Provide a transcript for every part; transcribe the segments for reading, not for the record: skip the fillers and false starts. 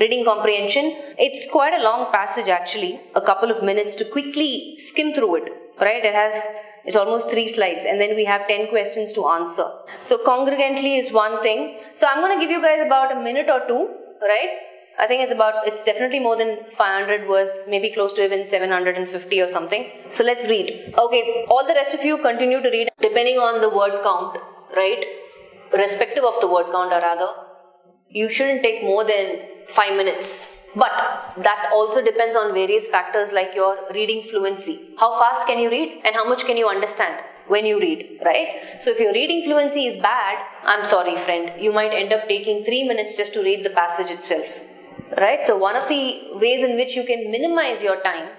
reading comprehension. It's quite a long passage actually, a couple of minutes to quickly skim through it, right? It's almost 3 slides and then we have 10 questions to answer. So congruently is one thing. So I'm going to give you guys about a minute or two, right? I think it's definitely more than 500 words, maybe close to even 750 or something. So let's read. Okay, all the rest of you continue to read depending on the word count, right? Irrespective of the word count or rather, you shouldn't take more than 5 minutes. But that also depends on various factors like your reading fluency. How fast can you read and how much can you understand when you read, right? So if your reading fluency is bad, I'm sorry friend, you might end up taking 3 minutes just to read the passage itself, right? So one of the ways in which you can minimize your time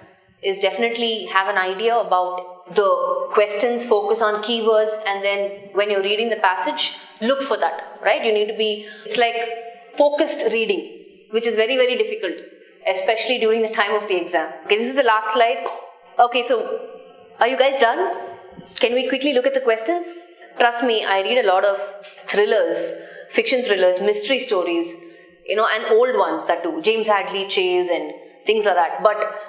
is definitely have an idea about the questions, focus on keywords, and then when you're reading the passage, look for that, right? You need to be, it's like focused reading, which is very, very difficult, especially during the time of the exam. Okay, this is the last slide. Okay, so are you guys done? Can we quickly look at the questions? Trust me, I read a lot of thrillers, fiction thrillers, mystery stories, and old ones that too, James Hadley Chase and things like that. But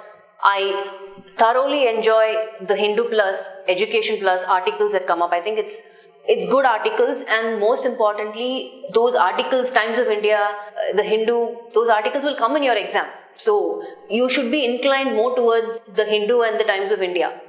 I thoroughly enjoy the Hindu Plus, Education Plus articles that come up. I think it's good articles, and most importantly, those articles, Times of India, the Hindu, those articles will come in your exam. So you should be inclined more towards the Hindu and the Times of India,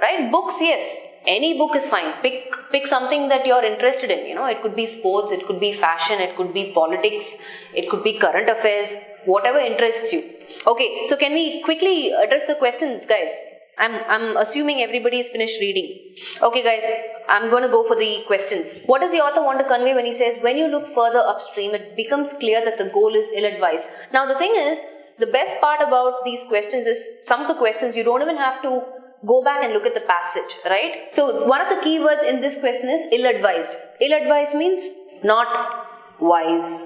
right? Books, yes, any book is fine. Pick something that you're interested in. It could be sports, it could be fashion, it could be politics, it could be current affairs, whatever interests you. Okay, so can we quickly address the questions, guys? I'm assuming everybody's finished reading. Okay guys, I'm going to go for the questions. What does the author want to convey when he says, when you look further upstream, it becomes clear that the goal is ill-advised? Now the thing is, the best part about these questions is, some of the questions you don't even have to go back and look at the passage, right? So one of the keywords in this question is ill-advised. Ill-advised means not wise,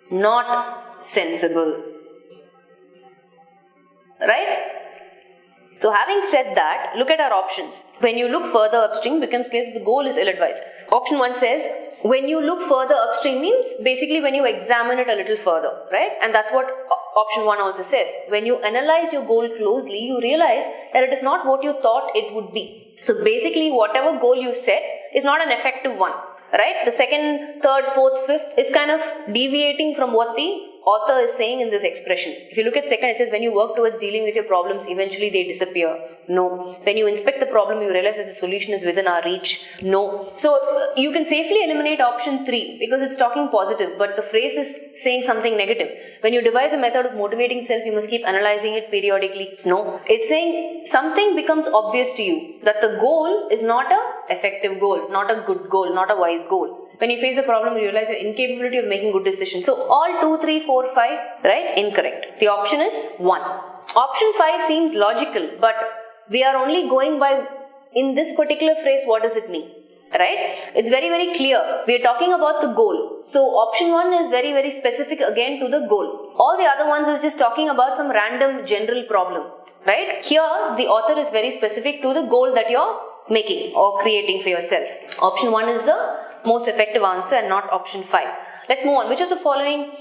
not sensible, right? So having said that, look at our options. When you look further upstream, becomes clear that the goal is ill-advised. Option 1 says, when you look further upstream means basically when you examine it a little further, right? And that's what option 1 also says. When you analyze your goal closely, you realize that it is not what you thought it would be. So basically, whatever goal you set is not an effective one, right? The second, third, fourth, fifth is kind of deviating from what the author is saying in this expression. If you look at second, it says when you work towards dealing with your problems, eventually they disappear. No. When you inspect the problem, you realize that the solution is within our reach. No. So you can safely eliminate option 3 because it's talking positive, but the phrase is saying something negative. When you devise a method of motivating self, you must keep analyzing it periodically. No. It's saying something becomes obvious to you, that the goal is not an effective goal, not a good goal, not a wise goal. When you face a problem, you realize your incapability of making good decisions. So all 2, 3, 4, 5, right? Incorrect. The option is 1. Option 5 seems logical, but we are only going by, in this particular phrase, what does it mean? Right? It's very, very clear. We are talking about the goal. So option 1 is very, very specific again to the goal. All the other ones is just talking about some random general problem. Right? Here, the author is very specific to the goal that you're making or creating for yourself. Option 1 is the most effective answer and not option 5. Let's move on. Which of the following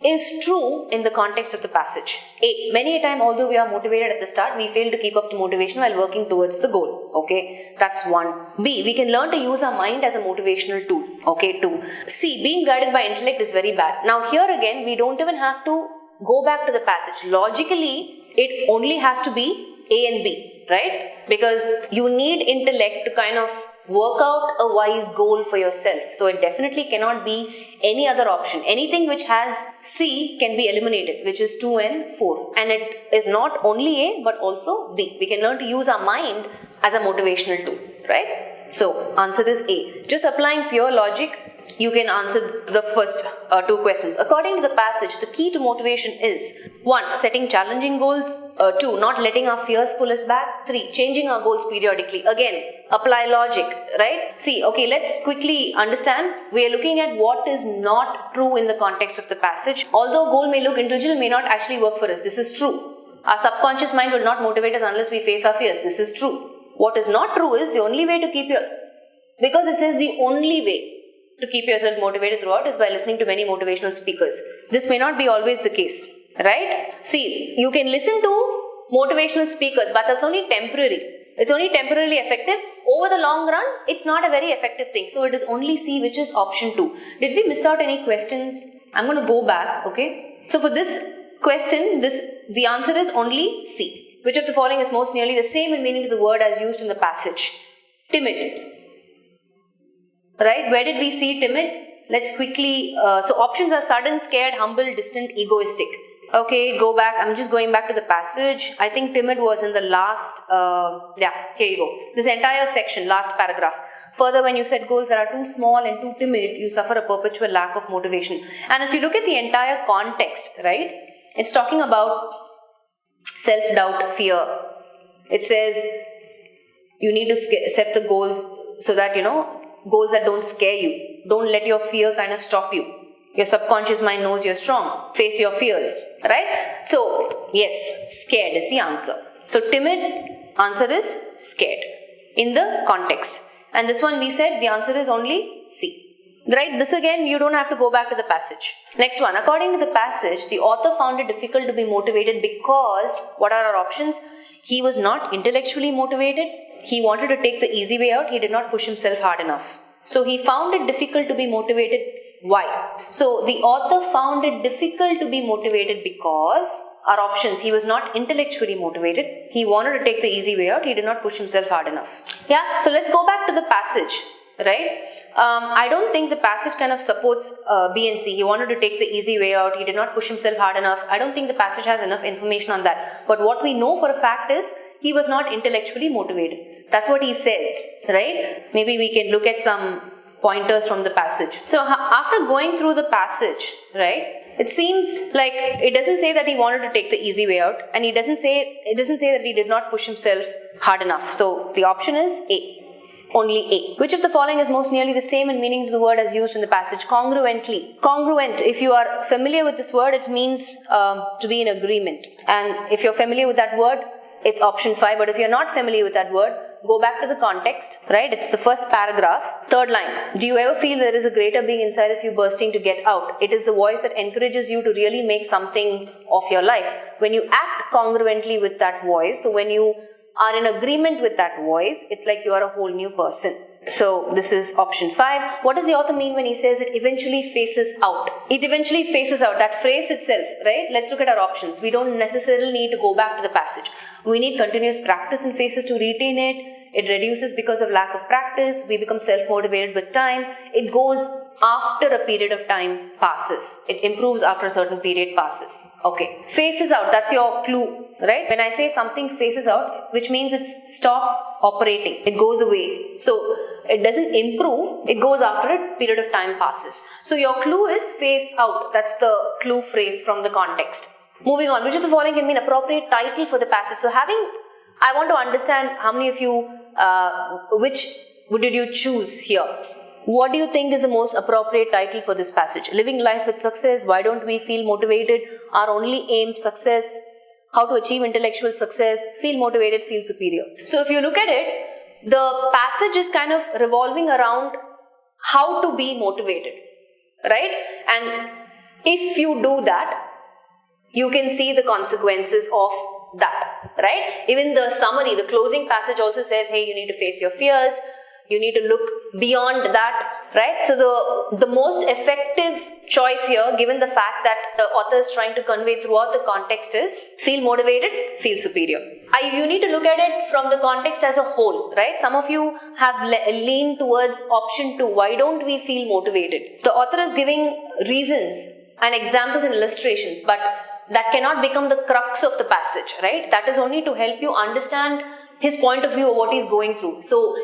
is true in the context of the passage? A. Many a time, although we are motivated at the start, we fail to keep up the motivation while working towards the goal. Okay, that's 1. B. We can learn to use our mind as a motivational tool. Okay, 2. C. Being guided by intellect is very bad. Now here again, we don't even have to go back to the passage. Logically, it only has to be A and B, right? Because you need intellect to kind of work out a wise goal for yourself. So it definitely cannot be any other option. Anything which has C can be eliminated, which is 2 and 4. And it is not only A but also B. We can learn to use our mind as a motivational tool, right? So answer is A. Just applying pure logic, you can answer the first 2 questions. According to the passage, the key to motivation is 1. Setting challenging goals. 2. Not letting our fears pull us back. 3. Changing our goals periodically. Again, apply logic, right? See, okay, let's quickly understand. We are looking at what is not true in the context of the passage. Although goal may look intelligent, may not actually work for us. This is true. Our subconscious mind will not motivate us unless we face our fears. This is true. What is not true is the only way to keep your... Because it says the only way to keep yourself motivated throughout is by listening to many motivational speakers. This may not be always the case, right? See, you can listen to motivational speakers, but that's only temporary. It's only temporarily effective. Over the long run, it's not a very effective thing. So it is only C, which is option 2. Did we miss out any questions? I'm going to go back, okay? So for this question, the answer is only C. Which of the following is most nearly the same in meaning to the word as used in the passage? Timid. Right? Where did we see timid? Let's quickly, so options are sudden, scared, humble, distant, egoistic. Okay, go back. I'm just going back to the passage. I think timid was in the last, here you go. This entire section, last paragraph. Further, when you set goals that are too small and too timid, you suffer a perpetual lack of motivation. And if you look at the entire context, right, it's talking about self-doubt, fear. It says you need to set the goals so that, goals that don't scare you. Don't let your fear kind of stop you. Your subconscious mind knows you're strong. Face your fears, right? So, yes, scared is the answer. So, timid, answer is scared in the context. And this one we said the answer is only C. Right? This again, you don't have to go back to the passage. Next one, according to the passage, the author found it difficult to be motivated because, what are our options? He was not intellectually motivated. He wanted to take the easy way out. He did not push himself hard enough. So he found it difficult to be motivated. Why? So the author found it difficult to be motivated because, our options, he was not intellectually motivated. He wanted to take the easy way out. He did not push himself hard enough. Yeah, so let's go back to the passage, right? I don't think the passage kind of supports B and C. He wanted to take the easy way out. He did not push himself hard enough. I don't think the passage has enough information on that. But what we know for a fact is he was not intellectually motivated. That's what he says, right? Maybe we can look at some pointers from the passage. So after going through the passage, right, it seems like it doesn't say that he wanted to take the easy way out, and it doesn't say that he did not push himself hard enough. So the option is A. Only A. Which of the following is most nearly the same in meaning to the word as used in the passage? Congruently. Congruent, if you are familiar with this word, it means to be in agreement. And if you're familiar with that word, it's option 5. But if you're not familiar with that word, go back to the context, right? It's the first paragraph. Third line. Do you ever feel there is a greater being inside of you bursting to get out? It is the voice that encourages you to really make something of your life. When you act congruently with that voice, so when you are in agreement with that voice, it's like you are a whole new person. So this is option 5. What does the author mean when he says it eventually phases out? It eventually phases out. That phrase itself, right? Let's look at our options. We don't necessarily need to go back to the passage. We need continuous practice in phases to retain it. It reduces because of lack of practice. We become self-motivated with time. It goes after a period of time passes. It improves after a certain period passes. Okay. Phases out. That's your clue, right? When I say something phases out, which means it's stop operating. It goes away. So it doesn't improve. It goes after a period of time passes. So your clue is phase out. That's the clue phrase from the context. Moving on. Which of the following can be an appropriate title for the passage? So I want to understand how many of you, which did you choose here? What do you think is the most appropriate title for this passage? Living life with success. Why don't we feel motivated? Our only aim, success. How to achieve intellectual success. Feel motivated, feel superior. So if you look at it, the passage is kind of revolving around how to be motivated, right? And if you do that, you can see the consequences of that, right? Even the summary, the closing passage also says, hey, you need to face your fears. You need to look beyond that, right? So the most effective choice here, given the fact that the author is trying to convey throughout the context, is feel motivated, feel superior. You need to look at it from the context as a whole, right? Some of you have leaned towards option 2. Why don't we feel motivated? The author is giving reasons and examples and illustrations, but that cannot become the crux of the passage, right? That is only to help you understand his point of view of what he's going through. So,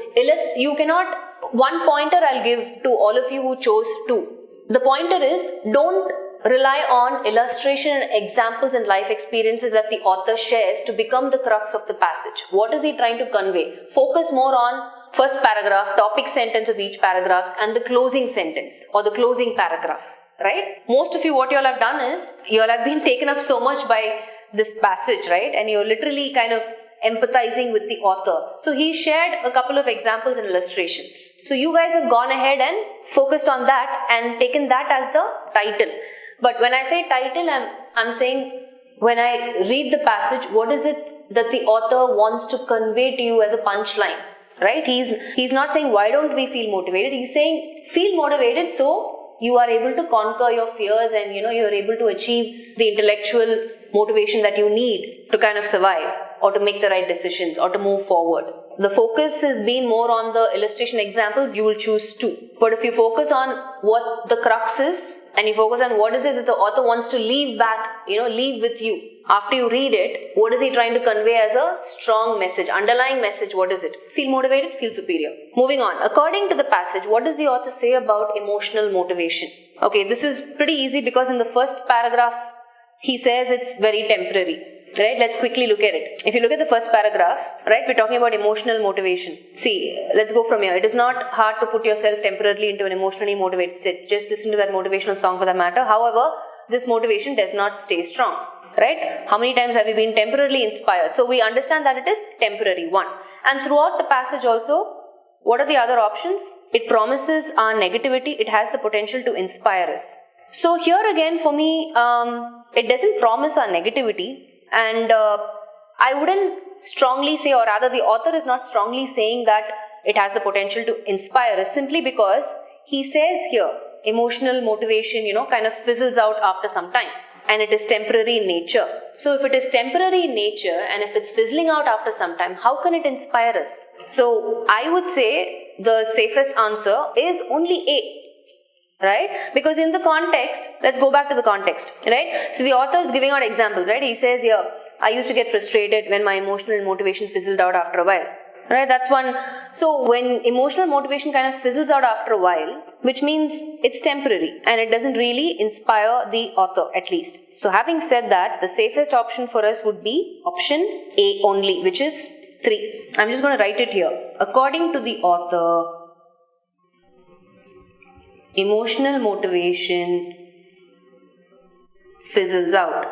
you cannot, one pointer I'll give to all of you who chose 2. The pointer is, don't rely on illustration and examples and life experiences that the author shares to become the crux of the passage. What is he trying to convey? Focus more on first paragraph, topic sentence of each paragraph, and the closing sentence or the closing paragraph. Right? Most of you, what you all have done is, you all have been taken up so much by this passage, right? And you're literally kind of empathizing with the author. So he shared a couple of examples and illustrations. So you guys have gone ahead and focused on that and taken that as the title. But when I say title, I'm saying when I read the passage, what is it that the author wants to convey to you as a punchline, right? He's not saying why don't we feel motivated. He's saying feel motivated so you are able to conquer your fears and you're able to achieve the intellectual motivation that you need to kind of survive or to make the right decisions or to move forward. The focus has been more on the illustration examples, you will choose 2. But if you focus on what the crux is and you focus on what is it that the author wants to leave with you. After you read it, what is he trying to convey as a strong message, underlying message, what is it? Feel motivated, feel superior. Moving on, according to the passage, what does the author say about emotional motivation? Okay, this is pretty easy because in the first paragraph, he says it's very temporary. Right, let's quickly look at it. If you look at the first paragraph, right, we're talking about emotional motivation. See, let's go from here. It is not hard to put yourself temporarily into an emotionally motivated state. Just listen to that motivational song for that matter. However, this motivation does not stay strong. Right? How many times have you been temporarily inspired? So we understand that it is temporary, 1. And throughout the passage also, what are the other options? It promises our negativity. It has the potential to inspire us. So here again, for me, it doesn't promise our negativity. And I wouldn't strongly say, or rather the author is not strongly saying that it has the potential to inspire us, simply because he says here, emotional motivation, kind of fizzles out after some time. And it is temporary in nature. So if it is temporary in nature and if it's fizzling out after some time, how can it inspire us? So I would say the safest answer is only A. Right? Because in the context, let's go back to the context, right? So the author is giving out examples, right? He says here, I used to get frustrated when my emotional motivation fizzled out after a while, right? That's one. So when emotional motivation kind of fizzles out after a while, which means it's temporary and it doesn't really inspire the author at least. So having said that, the safest option for us would be option A only, which is 3. I'm just going to write it here. According to the author, emotional motivation fizzles out,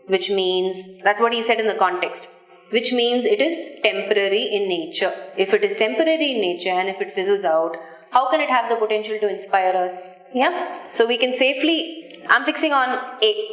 which means, that's what he said in the context, which means it is temporary in nature. If it is temporary in nature and if it fizzles out, how can it have the potential to inspire us? Yeah. So we can safely, I'm fixing on A.